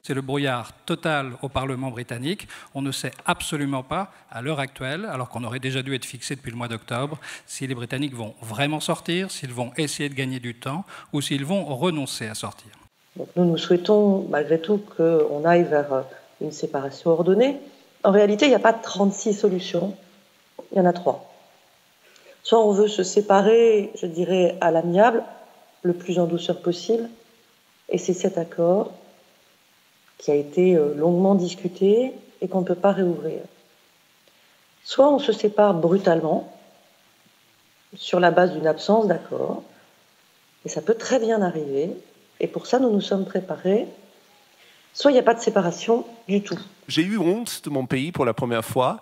C'est le brouillard total au Parlement britannique. On ne sait absolument pas, à l'heure actuelle, alors qu'on aurait déjà dû être fixé depuis le mois d'octobre, si les Britanniques vont vraiment sortir, s'ils vont essayer de gagner du temps ou s'ils vont renoncer à sortir. Donc nous souhaitons malgré tout qu'on aille vers une séparation ordonnée. En réalité, il n'y a pas 36 solutions, il y en a 3. Soit on veut se séparer, je dirais, à l'amiable, le plus en douceur possible, et c'est cet accord qui a été longuement discuté et qu'on ne peut pas réouvrir. Soit on se sépare brutalement, sur la base d'une absence d'accord, et ça peut très bien arriver, et pour ça nous nous sommes préparés. Soit il n'y a pas de séparation du tout. J'ai eu honte de mon pays pour la première fois,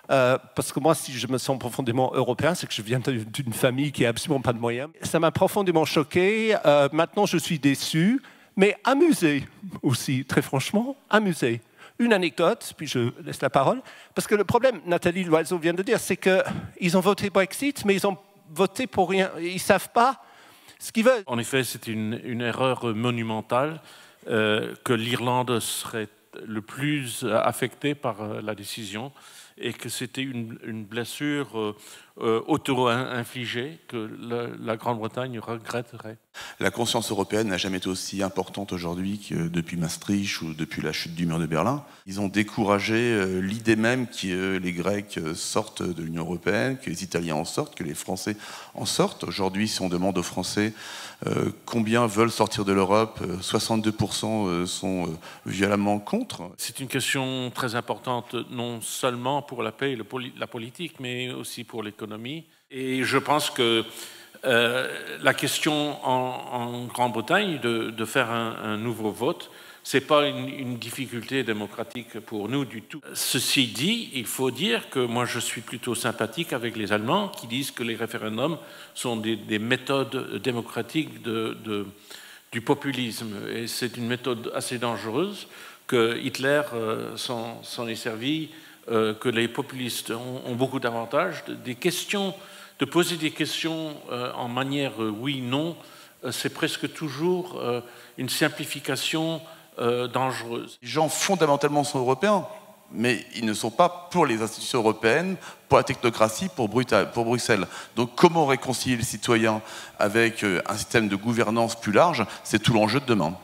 parce que moi, si je me sens profondément européen, c'est que je viens d'une famille qui n'a absolument pas de moyens. Ça m'a profondément choqué. Maintenant, je suis déçu, mais amusé aussi, très franchement, amusé. Une anecdote, puis je laisse la parole, parce que le problème, Nathalie Loiseau vient de dire, c'est qu'ils ont voté Brexit, mais ils ont voté pour rien. Ils ne savent pas ce qu'ils veulent. En effet, c'est une erreur monumentale que l'Irlande serait le plus affectée par la décision et que c'était une blessure auto-infligée que la Grande-Bretagne regretterait. La conscience européenne n'a jamais été aussi importante aujourd'hui que depuis Maastricht ou depuis la chute du mur de Berlin. Ils ont découragé l'idée même que les Grecs sortent de l'Union européenne, que les Italiens en sortent, que les Français en sortent. Aujourd'hui, si on demande aux Français combien veulent sortir de l'Europe, 62% sont violemment contre. C'est une question très importante, non seulement pour la paix et la politique, mais aussi pour l'économie. Et je pense que la question en Grande-Bretagne de faire un nouveau vote, ce n'est pas une difficulté démocratique pour nous du tout. Ceci dit, il faut dire que moi je suis plutôt sympathique avec les Allemands qui disent que les référendums sont des méthodes démocratiques du populisme. Et c'est une méthode assez dangereuse que Hitler s'en est servi, que les populistes ont beaucoup d'avantages. De poser des questions en manière oui-non, c'est presque toujours une simplification dangereuse. Les gens fondamentalement sont européens, mais ils ne sont pas pour les institutions européennes, pour la technocratie, pour Bruxelles. Donc comment réconcilier les citoyens avec un système de gouvernance plus large, c'est tout l'enjeu de demain.